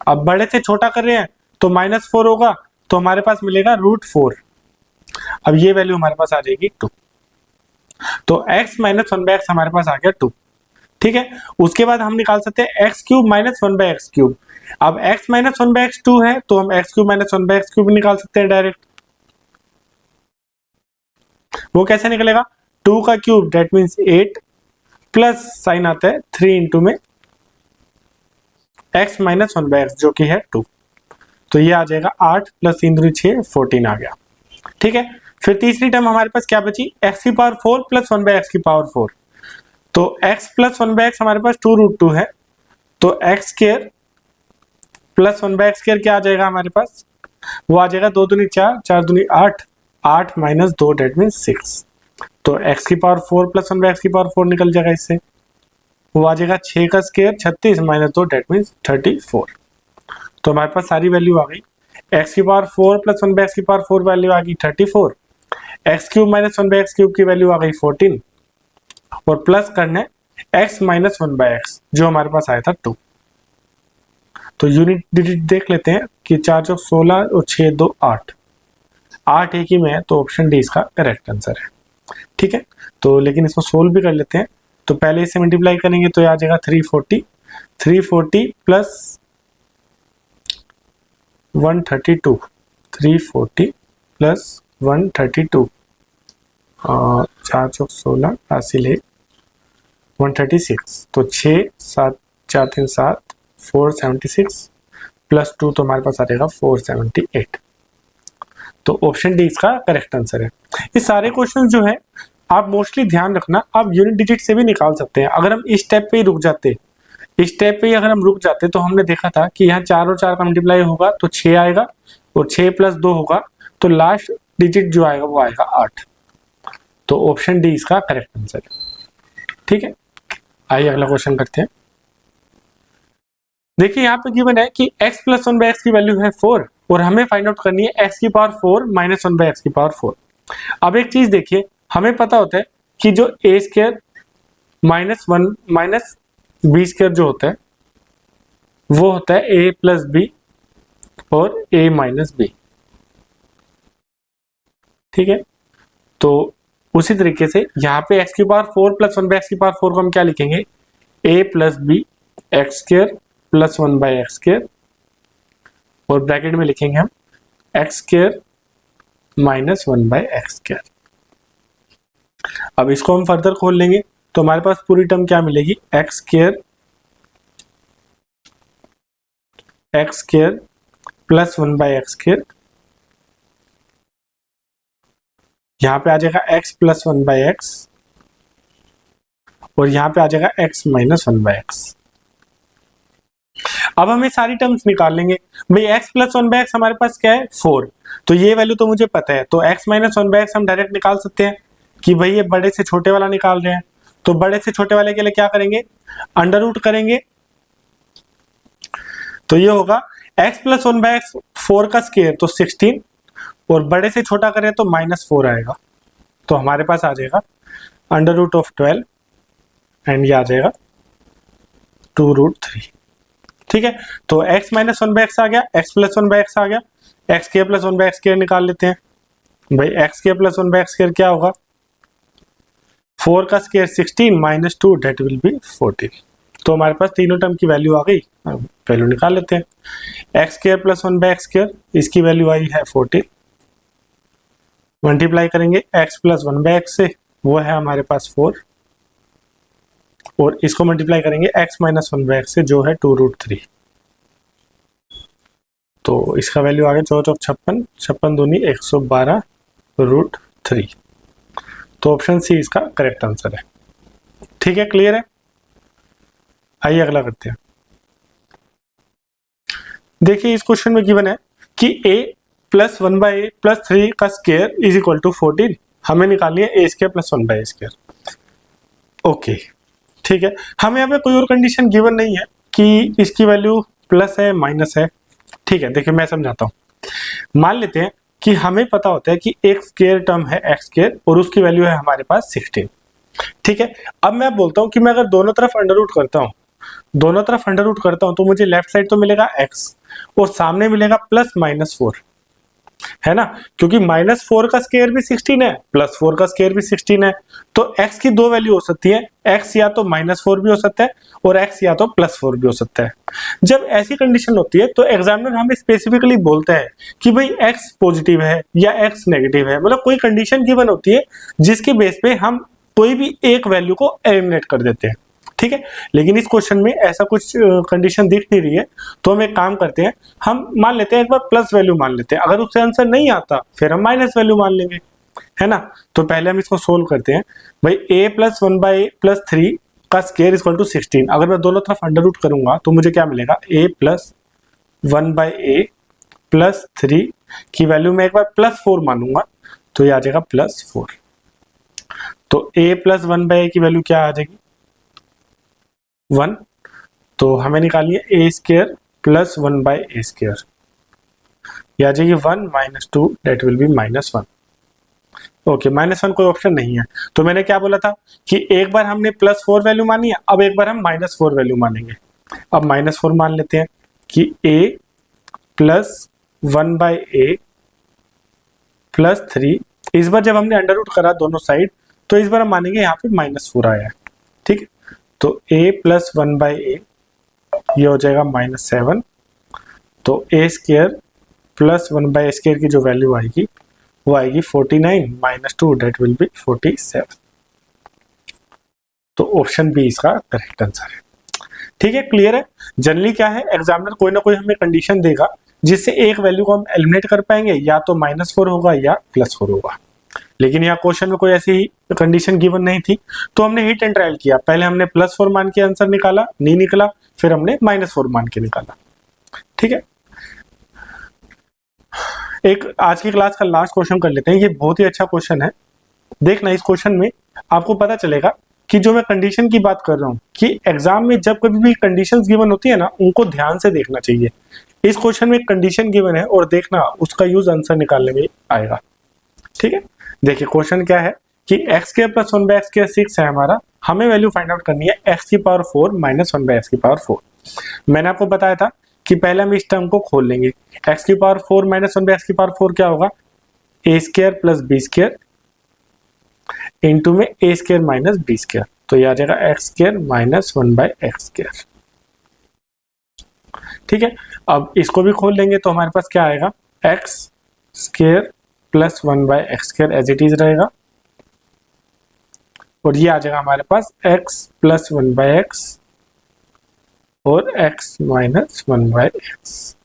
अब बड़े से छोटा कर रहे हैं तो -4 होगा, तो हमारे पास मिलेगा √4। अब ये वैल्यू हमारे पास आ जाएगी 2। तो x minus one by x हमारे पास आ गया 2। ठीक है, उसके बाद हम निकाल सकते हैं x cube minus one by x cube. अब x minus one by x 2 है, तो हम x cube minus one by x cube निकाल सकते हैं डायरेक्ट। वो कैसे निकलेगा, 2 का cube that means 8 plus sign आता है 3 इंटू में x minus one by x जो कि है 2। तो ये आ जाएगा 8 प्लस 3 दूनी 6, 14 आ गया। ठीक है, फिर तीसरी टर्म हमारे पास क्या बची, x की power 4 plus one by X की पावर 4। तो x plus one by x हमारे पास 2√2 है, तो x square plus one by x square क्या आ जाएगा हमारे पास, वो आ जाएगा 2 दूनी 4, 4 दूनी 8, 8 माइनस 2 डेट मीन 6। तो x की power 4 plus one by X की पावर 4 निकल जाएगा इससे, वो आ जाएगा 6 का स्क्वायर 36 माइनस 2 डेट मीन 34। तो हमारे पास सारी वैल्यू आ गई। x की power 4 plus one by X की पावर 4 वैल्यू आ गई 34, x cube minus one by x cube की वैल्यू आ गई 14 और प्लस करना है x minus one by x जो हमारे पास आया था 2। तो यूनिट डिजिट देख लेते हैं कि 4 चौक 16 और 6 2 8, 8 एक ही में है, तो ऑप्शन डी इसका करेक्ट आंसर है। ठीक है, तो लेकिन इसको सोल्व भी कर लेते हैं। तो पहले इसे मल्टीप्लाई करेंगे तो ये आ जाएगा 340, 340 प्लस 132, 340 प्लस 132, 4 चौक 16 हासिल है 136, तो 6 7 4 3 7 476 प्लस 2, तो हमारे पास आ जाएगा 478। तो ऑप्शन डी इसका करेक्ट आंसर है। ये सारे क्वेश्चन जो है आप मोस्टली ध्यान रखना, आप यूनिट डिजिट से भी निकाल सकते हैं। अगर हम इस स्टेप पे ही रुक जाते, इस स्टेप पे ही अगर हम रुक जाते, तो हमने देखा था कि यहाँ 4 और 4 का मल्टीप्लाई होगा तो 6 आएगा और 6 प्लस 2 होगा, तो लास्ट डिजिट जो आएगा वो आएगा 8। तो ऑप्शन डी इसका करेक्ट आंसर है। ठीक है, आइए अगला क्वेश्चन करते हैं। देखिए यहाँ पे गिवन है कि x plus one by X की वैल्यू है 4 और हमें फाइंड आउट करनी है x की power 4 minus one by X की पावर 4। अब एक चीज देखिए, हमें पता होता है कि जो a square minus one minus B square जो होता है वो होता है a प्लस बी और a माइनस बी। ठीक है, तो उसी तरीके से यहाँ पे x की power 4 plus one by X की पावर 4 को हम क्या लिखेंगे, a plus B X square plus one by x square और ब्रैकेट में लिखेंगे हम X square minus one by x square. अब इसको हम फर्दर खोल लेंगे तो हमारे पास पूरी टर्म क्या मिलेगी, x square plus one by x square, यहां पे आ जाएगा x plus one by x और यहां पे आ जाएगा x minus one by x. अब हमें सारी टर्म्स निकाल लेंगे। भाई x plus one by x हमारे पास क्या है 4, तो ये वैल्यू तो मुझे पता है, तो x minus one by x हम डायरेक्ट निकाल सकते हैं कि भाई ये बड़े से छोटे वाला निकाल रहे हैं। तो बड़े से छोटे वाले के लिए क्या करेंगे, अंडर रूट करेंगे, तो ये होगा x plus one by x 4 का स्क्वायर तो 16 और बड़े से छोटा करें तो -4 आएगा, तो हमारे पास आ जाएगा अंडर रूट ऑफ 12 एंड ये आ जाएगा 2√3। ठीक है, तो x minus one by x आ गया, x plus one by x आ गया, एक्स के प्लस वन बाई एक्स के निकाल लेते हैं। भाई एक्स के प्लस वन बाई एक्स के क्या होगा, 4 का square 16 minus 2 that will be 14। तो हमारे पास तीनों टर्म की वैल्यू आ गई, वैल्यू निकाल लेते हैं। X square plus one by x square, इसकी वैल्यू आई है 14, मल्टीप्लाई करेंगे x plus one by x से, वो है हमारे पास 4 और इसको मल्टीप्लाई करेंगे x minus one by x से जो है 2√3। तो इसका वैल्यू आ गया 4 चौक 56, 56 दूनी 112√3। तो ऑप्शन सी इसका करेक्ट आंसर है। ठीक है, क्लियर है। आइए अगला करते हैं। देखिए इस क्वेश्चन में गिवन है कि a प्लस 1/a प्लस 3 का स्क्वायर इज इक्वल टू 14। हमें निकालनी है a square plus 1/a square. Okay, ठीक है। हमें यहाँ पे कोई और कंडीशन गिवन नहीं है कि इसकी वैल्यू प्लस है माइनस है। ठीक है, देखिए मैं समझाता हूँ। मान लेते हैं कि हमें पता होता है कि एक स्क्वायर टर्म है एक्स स्क्वायर और उसकी वैल्यू है हमारे पास 16। ठीक है, अब मैं बोलता हूँ कि मैं अगर दोनों तरफ अंडर रूट करता हूँ, दोनों तरफ अंडर रूट करता हूँ तो मुझे लेफ्ट साइड तो मिलेगा x और सामने मिलेगा प्लस -4, है ना, क्योंकि -4 का स्क्वायर भी 16 है, +4 का स्क्वायर भी 16 है। तो x की दो वैल्यू हो सकती है, x या तो -4 भी हो सकता है और x या तो +4 भी हो सकता है। जब ऐसी कंडीशन होती है तो एग्जामिनर हमें स्पेसिफिकली बोलता है कि भाई x पॉजिटिव है या x नेगेटिव है, मतलब कोई कंडीशन गिवन होती है जिसके बेस पे हम कोई भी एक वैल्यू को एलिमिनेट कर देते हैं। ठीक है, लेकिन इस क्वेश्चन में ऐसा कुछ कंडीशन दिख नहीं रही है, तो हम एक काम करते हैं, हम मान लेते हैं एक बार प्लस वैल्यू मान लेते हैं, अगर उससे आंसर नहीं आता फिर हम माइनस वैल्यू मान लेंगे, है ना। तो पहले हम इसको सोल्व करते हैं। भाई a प्लस 1/a प्लस 3 का स्क्वायर इक्वल टू 16। अगर मैं दोनों तरफ अंडर रूट करूंगा तो मुझे क्या मिलेगा, a प्लस 1/a प्लस 3 की वैल्यू में एक बार +4 मानूंगा तो ये आ जाएगा +4। तो a प्लस 1/a की वैल्यू क्या आ जाएगी, 1। तो हमें निकालनी है a square plus 1/a square, ये आ जाएगी 1 - 2 दैट विल बी -1। ओके, -1 कोई ऑप्शन नहीं है। तो मैंने क्या बोला था कि एक बार हमने +4 वैल्यू मानी है, अब एक बार हम -4 वैल्यू मानेंगे। अब -4 मान लेते हैं कि a प्लस 1/a प्लस 3, इस बार जब हमने अंडर रूट करा दोनों साइड तो इस बार हम मानेंगे यहाँ पे -4 आया है। ठीक है, तो a प्लस 1/a ये हो जाएगा -7। तो a square plus 1/a square की जो वैल्यू आएगी वो आएगी 49 - 2 दैट विल बी 47। तो ऑप्शन बी इसका करेक्ट आंसर है। ठीक है, क्लियर है। जनरली क्या है, एग्जामिनर कोई ना कोई हमें कंडीशन देगा जिससे एक वैल्यू को हम एलिमिनेट कर पाएंगे, या तो -4 होगा या +4 होगा। लेकिन यहाँ क्वेश्चन में कोई ऐसी कंडीशन गिवन नहीं थी, तो हमने हिट एंड ट्रायल किया। पहले हमने +4 मान के आंसर निकाला, नहीं निकला, फिर हमने -4 मान के निकाला। ठीक है, एक आज की क्लास का लास्ट क्वेश्चन कर लेते हैं। ये बहुत ही अच्छा क्वेश्चन है, देखना इस क्वेश्चन में आपको पता चलेगा कि जो मैं कंडीशन की बात कर रहा हूँ कि एग्जाम में जब कभी भी कंडीशंस गिवन होती है ना, उनको ध्यान से देखना चाहिए। इस क्वेश्चन में एक कंडीशन गिवन है और देखना उसका यूज आंसर निकालने में आएगा। ठीक है, देखिए क्वेश्चन क्या है कि x square plus 1/x square 6 है हमारा, हमें वैल्यू फाइंड आउट करनी है x की पावर 4 माइनस 1/x की पावर 4। मैंने आपको बताया था कि पहले हम इस टर्म को खोल लेंगे। x की पावर 4 माइनस 1/x की पावर 4 क्या होगा, a square plus b square into में a square minus b square, तो ये आ जाएगा x square minus 1/x square. ठीक है, अब इसको भी खोल लेंगे तो हमारे पास क्या आएगा, x square plus 1/x square as it is रहेगा, और ये आ जाएगा हमारे पास x प्लस 1/x और x माइनस 1/x।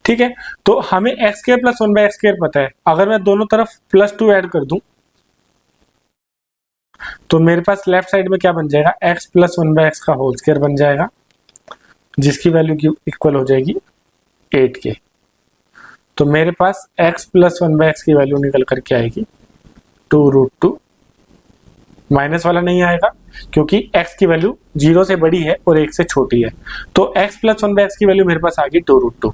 ठीक है, तो हमें x square plus 1/x square पता है। अगर मैं दोनों तरफ +2 ऐड कर दूं तो मेरे पास लेफ्ट साइड में क्या बन जाएगा, x प्लस 1/x का होल स्क्वायर बन जाएगा, जिसकी वैल्यू की इक्वल हो जाएगी 8 के। तो मेरे पास x प्लस 1/x की वैल्यू निकल करके आएगी 2√2। माइनस वाला नहीं आएगा क्योंकि x की वैल्यू 0 से बड़ी है और 1 से छोटी है। तो x प्लस 1/x की वैल्यू मेरे पास आ गई 2√2।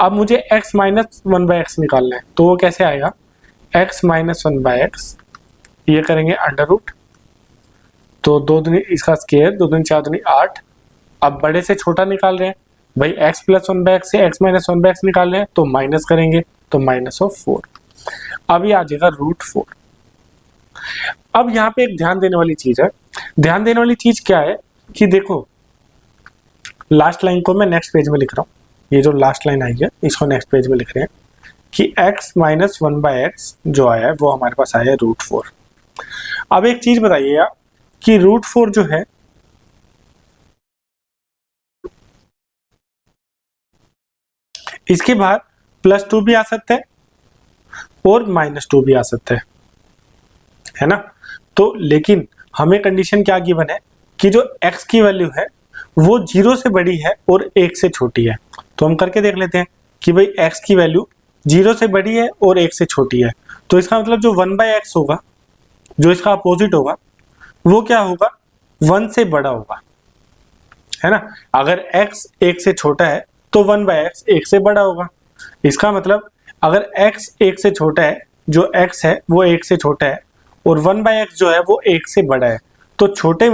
अब मुझे x माइनस 1/x निकालना है, तो वो कैसे आएगा, x माइनस 1/x, ये करेंगे अंडर रूट, तो 2 दूनी इसका स्क्वायर, 2 दूनी 4 दूनी 8। अब बड़े से छोटा निकाल रहे हैं भाई, x प्लस 1/x से x माइनस 1/x निकाल रहे हैं तो माइनस करेंगे तो -4। अब ये आ जाएगा √4। अब यहाँ पे एक ध्यान देने वाली चीज है। ध्यान देने वाली चीज क्या है कि देखो, लास्ट लाइन को मैं नेक्स्ट पेज में लिख रहा हूँ, ये जो लास्ट लाइन आई है इसको नेक्स्ट पेज में लिख रहे हैं कि x माइनस 1/x जो आया है वो हमारे पास आया है √4। अब एक चीज बताइएगा कि √4 जो है इसके बाद +2 भी आ सकता है और -2 भी आ सकता है ना। तो लेकिन हमें कंडीशन क्या गिवन है कि जो x की वैल्यू है वो 0 से बड़ी है और 1 से छोटी है। तो हम करके देख लेते हैं कि भाई x की वैल्यू 0 से बड़ी है और 1 से छोटी है, तो इसका मतलब जो 1/x होगा, जो इसका अपोजिट होगा, वो क्या होगा, 1 से बड़ा होगा, है ना। अगर x 1 से छोटा है तो 1/x 1 से बड़ा होगा। इसका मतलब अगर x 1 से छोटा है, जो x है वो 1 से छोटा है, और 1/x जो है वो 1 से बड़ा है, तो छोटे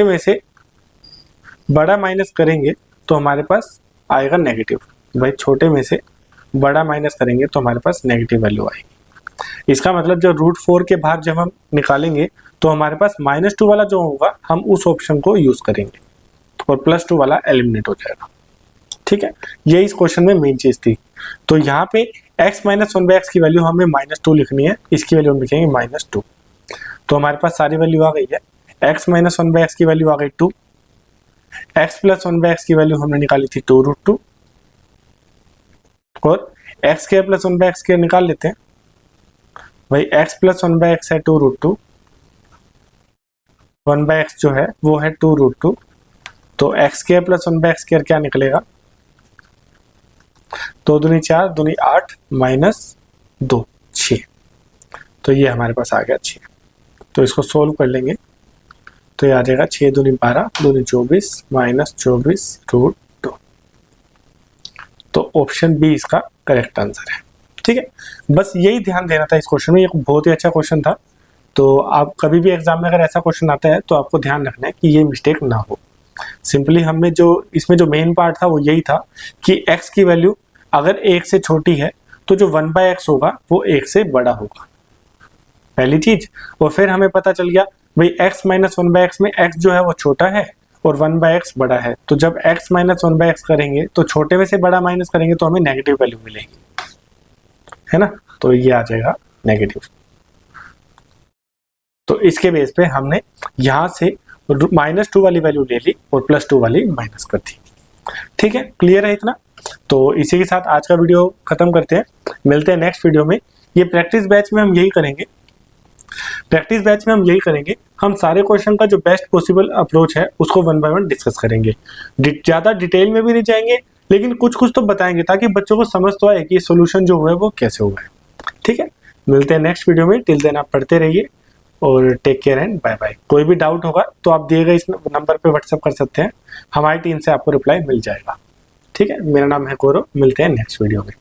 में से बड़ा माइनस करेंगे तो हमारे पास आएगा नेगेटिव। भाई छोटे में से बड़ा माइनस करेंगे तो हमारे पास नेगेटिव वैल्यू आएगी। इसका मतलब जो √4 के बाहर जब हम निकालेंगे तो हमारे पास -2 वाला जो होगा हम उस ऑप्शन को यूज करेंगे और +2 वाला एलिमिनेट हो जाएगा। ठीक है, ये इस क्वेश्चन में मेन चीज थी। तो यहाँ पे x - 1/x की वैल्यू हमें -2 लिखनी है, इसकी वैल्यू हम लिखेंगे -2। तो हमारे पास सारी वैल्यू आ गई है। x - 1/x की वैल्यू आ गई 2, x + 1/x की वैल्यू हमने निकाली थी 2√2, और x² + 1/x निकाल लेते हैं। भाई x + 1/x है 2√2, 1/x जो है वो है 2√2, तो x² + 1/x क्या निकलेगा, 2 दूनी 4, दूनी 8 -2 6। तो ये हमारे पास आ गया 6। तो इसको सोल्व कर लेंगे तो ये आ जाएगा 6 दूनी 12, दूनी 24 -24√2। तो ऑप्शन बी इसका करेक्ट आंसर है। ठीक है, बस यही ध्यान देना था इस क्वेश्चन में। ये बहुत ही अच्छा क्वेश्चन था। तो आप कभी भी एग्जाम में अगर ऐसा क्वेश्चन आता है तो आपको ध्यान रखना है कि ये मिस्टेक ना हो। सिंपली हमें जो इसमें जो मेन पार्ट था वो यही था कि x की वैल्यू अगर 1 से छोटी है तो जो 1/x होगा वो 1 से बड़ा होगा, पहली चीज। और फिर हमें पता चल गया भाई x - 1/x में x जो है वो छोटा है और 1/x बड़ा है, तो जब x - 1/x करेंगे तो छोटे में से बड़ा माइनस करेंगे तो हमें नेगेटिव वैल्यू मिलेगी, है ना। तो ये आ जाएगा नेगेटिव। तो इसके बेस पे हमने यहां से -2 वाली वैल्यू ले ली और +2 वाली माइनस कर दी। ठीक है, क्लियर है इतना। तो इसी के साथ आज का वीडियो खत्म करते हैं, मिलते हैं नेक्स्ट वीडियो में। ये प्रैक्टिस बैच में हम यही करेंगे, हम सारे क्वेश्चन का जो बेस्ट पॉसिबल अप्रोच है उसको 1 बाय 1 डिस्कस करेंगे। ज्यादा डिटेल में भी नहीं जाएंगे, लेकिन कुछ तो बताएंगे ताकि बच्चों को समझ तो आए कि सोल्यूशन जो हुआ है वो कैसे हुआ है। ठीक है, मिलते हैं नेक्स्ट वीडियो में। टिल देन आप पढ़ते रहिए और take care and bye bye. कोई भी डाउट होगा तो आप दिए गए इस नंबर पे व्हाट्सएप कर सकते हैं, हमारी टीम से आपको रिप्लाई मिल जाएगा। ठीक है, मेरा नाम है गौरव, मिलते हैं नेक्स्ट वीडियो में।